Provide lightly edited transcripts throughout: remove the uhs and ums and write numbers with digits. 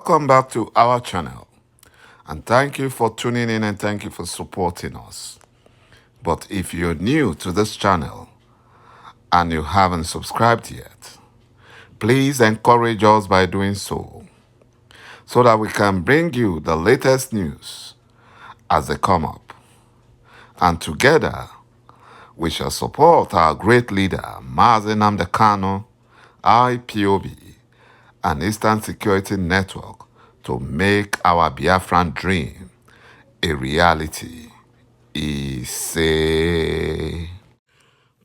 Welcome back to our channel, and thank you for tuning in and thank you for supporting us. But if you're new to this channel and you haven't subscribed yet, please encourage us by doing so that we can bring you the latest news as they come up. And together, we shall support our great leader, Mazi Nnamdi Kanu, IPOB, and Eastern Security Network to make our Biafran dream a reality. Ise.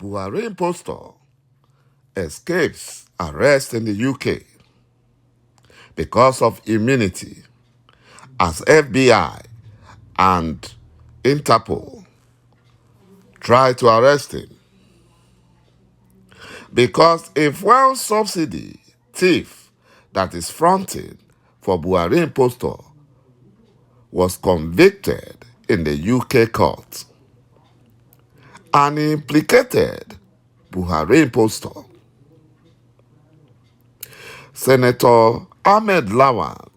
BUHARI impostor escapes arrest in the UK because of immunity as FBI and Interpol try to arrest him. Because a fuel subsidy thief that is fronting for BUHARI impostor was convicted in the UK court and implicated BUHARI impostor. Senator Ahmed Lawan,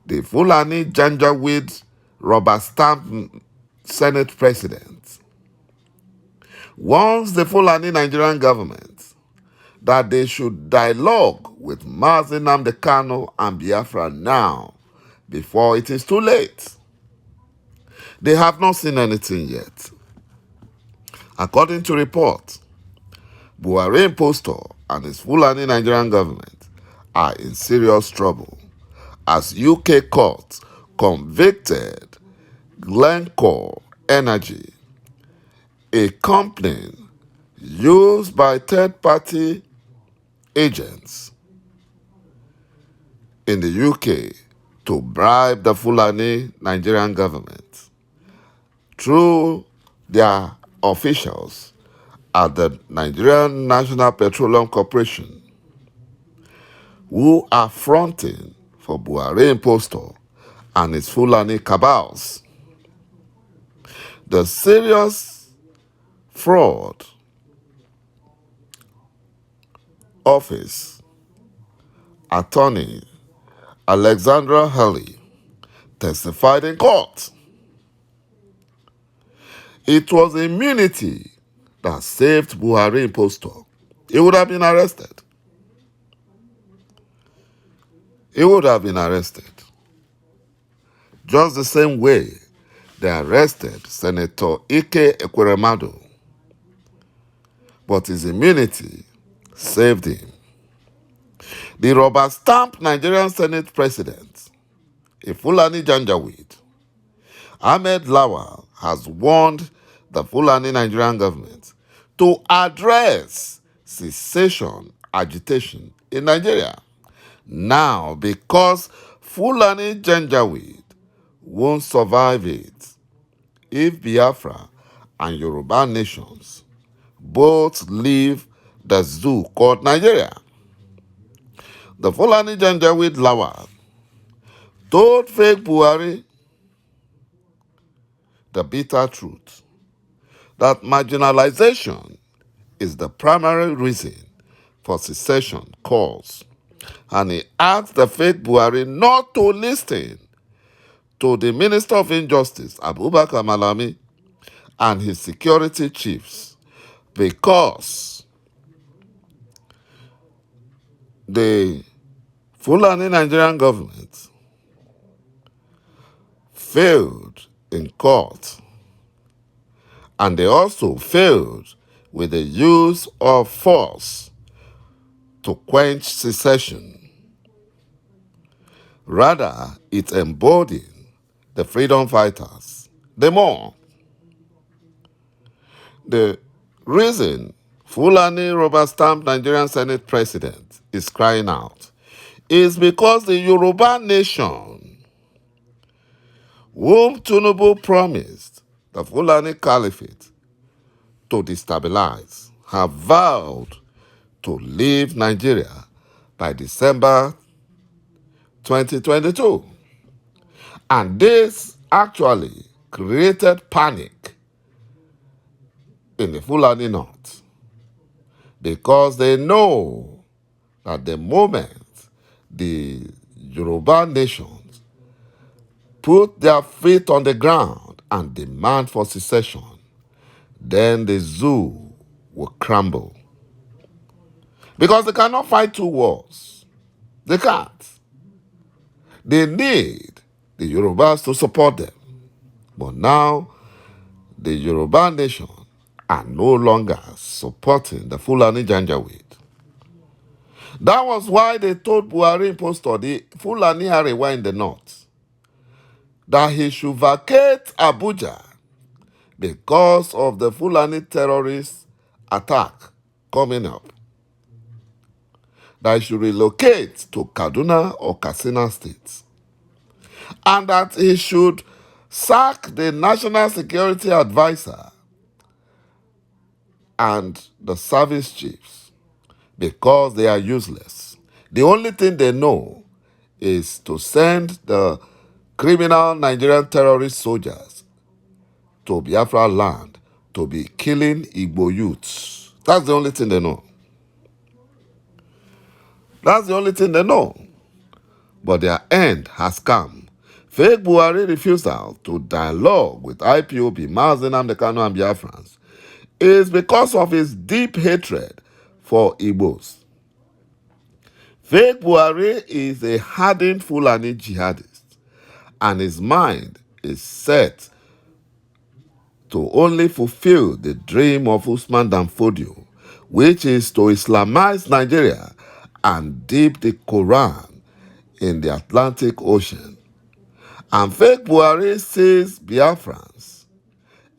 the Fulani Janjaweed rubber stamp Senate president, warns the Fulani Nigerian government that they should dialogue with Mazi Nnamdi Kanu and Biafra now before it is too late. They have not seen anything yet. According to reports, BUHARI impostor and his Fulani Nigerian government are in serious trouble as UK courts convicted Glencore Energy, a company used by third-party agents in the UK to bribe the Fulani Nigerian government through their officials at the Nigerian National Petroleum Corporation, who are fronting for BUHARI impostor and his Fulani cabals. The serious fraud office attorney Alexandra Hurley testified in court. It was immunity that saved BUHARI impostor. He would have been arrested. He would have been arrested. Just the same way they arrested Senator Ike Ekweremadu. But his immunity saved him. The rubber stamp Nigerian Senate president, a Fulani Janjaweed, Ahmed Lawan, has warned the Fulani Nigerian government to address secession agitation in Nigeria now because Fulani Janjaweed won't survive it if Biafra and Yoruba nations both leave the zoo called Nigeria. The Fulani Janjaweed Lawan told fake BUHARI the bitter truth that marginalization is the primary reason for secession calls, and he asked the fake BUHARI not to listen to the Minister of Injustice, Abubakar Malami, and his security chiefs because the Fulani Nigerian government failed in court, and they also failed with the use of force to quench secession. Rather, it embodied the freedom fighters the more. The reason Fulani rubber stamp Nigerian Senate president is crying out is because the Yoruba nation, whom Tinubu promised the Fulani Caliphate to destabilize, have vowed to leave Nigeria by December 2022. And this actually created panic in the Fulani North because they know that the moment the Yoruba nations put their feet on the ground and demand for secession, then the zoo will crumble. Because they cannot fight two wars. They can't. They need the Yorubas to support them. But now, the Yoruba nation are no longer supporting the Fulani Janjaweed. That was why they told Buhari in post-study, Fulani Arewa in the north, that he should vacate Abuja because of the Fulani terrorist attack coming up. That he should relocate to Kaduna or Katsina states. And that he should sack the National Security Advisor and the service chiefs because they are useless. The only thing they know is to send the criminal Nigerian terrorist soldiers to Biafra land to be killing Igbo youths. That's the only thing they know. That's the only thing they know. But their end has come. Fake Buhari refusal to dialogue with IPOB, Mazi Nnamdi Kanu and Biafrans is because of his deep hatred for Igbos. Fake Buhari is a hardened Fulani jihadist, and his mind is set to only fulfill the dream of Usman Dan Fodio, which is to Islamize Nigeria and dip the Quran in the Atlantic Ocean. And fake Buhari sees Biafrans,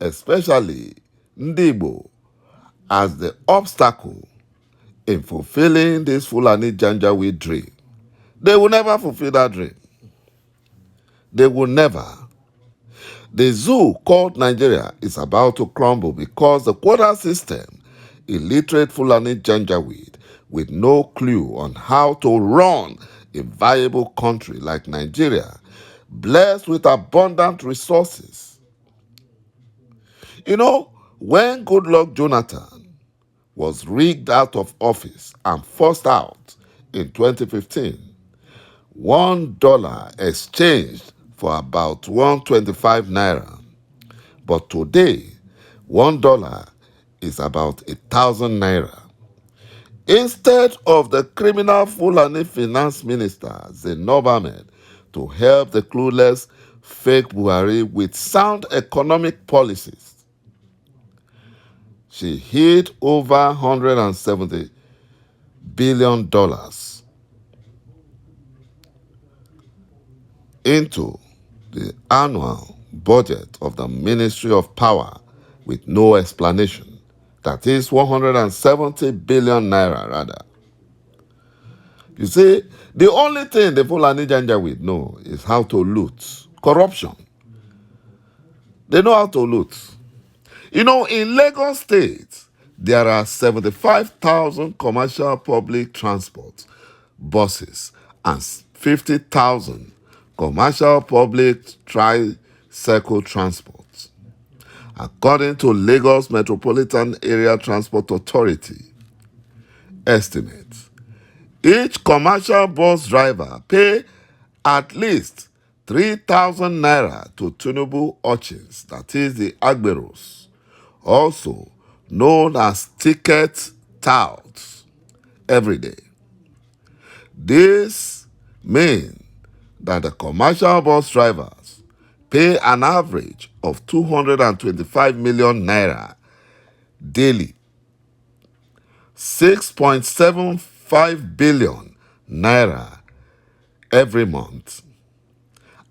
especially Ndibo, as the obstacle in fulfilling this Fulani Janjaweed dream. They will never fulfill that dream. They will never. The zoo called Nigeria is about to crumble because the quota system, illiterate Fulani Janjaweed with no clue on how to run a viable country like Nigeria, blessed with abundant resources. You know, when Goodluck Jonathan was rigged out of office and forced out in 2015, $1 exchanged for about 125 naira. But today, $1 is about 1,000 naira. Instead of the criminal Fulani finance minister, Zainab Ahmed, to help the clueless fake Buhari with sound economic policies, she hid over $170 billion into the annual budget of the Ministry of Power with no explanation. That is 170 billion naira rather. You see, the only thing the Fulani Janjaweed know is how to loot. Corruption. They know how to loot. You know, in Lagos State, there are 75,000 commercial public transport buses and 50,000 commercial public tricycle transports. According to Lagos Metropolitan Area Transport Authority estimates, each commercial bus driver pay at least 3,000 naira to Tinubu urchins, that is the Agberos, also known as ticket touts, every day. This means that the commercial bus drivers pay an average of 225 million naira daily, 6.75 billion naira every month,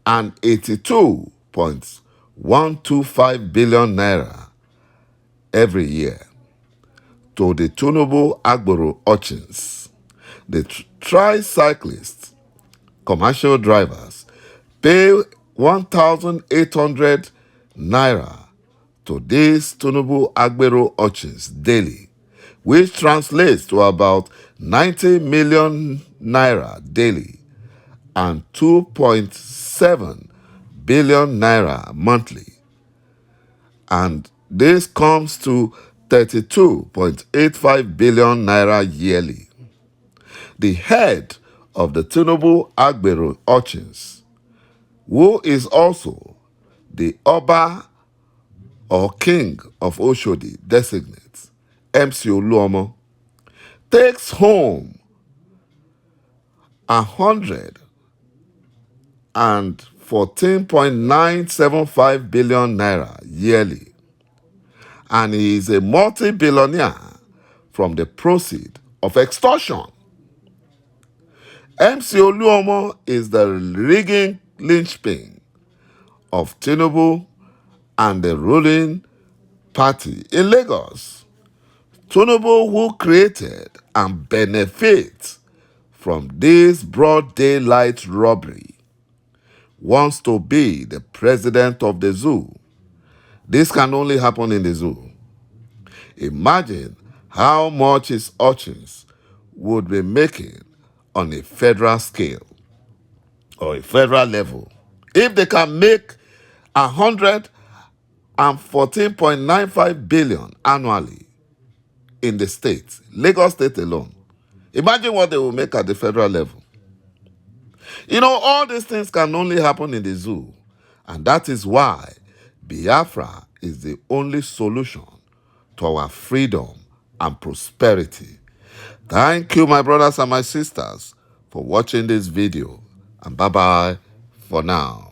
and 82.125 billion naira every year to the Tinubu Agboro urchins. The tricyclists, commercial drivers, pay 1,800 naira to these Tinubu Agbero urchins daily, which translates to about 90 million naira daily and 2.7 billion naira monthly. And this comes to 32.85 billion naira yearly. The head of the Tinubu Agbero urchins, who is also the Oba or King of Oshodi designate, MC Oluomo, takes home 114.975 billion naira yearly, and he is a multi-billionaire from the proceeds of extortion. MC Oluomo is the rigging linchpin of Tinubu and the ruling party in Lagos. Tinubu, who created and benefits from this broad daylight robbery, wants to be the president of the zoo. This can only happen in the zoo. Imagine how much his urchins would be making on a federal scale or a federal level. If they can make 114.95 billion annually in the state, Lagos State alone, imagine what they will make at the federal level. You know, all these things can only happen in the zoo. And that is why Biafra is the only solution to our freedom and prosperity. Thank you, my brothers and my sisters, for watching this video. And bye-bye for now.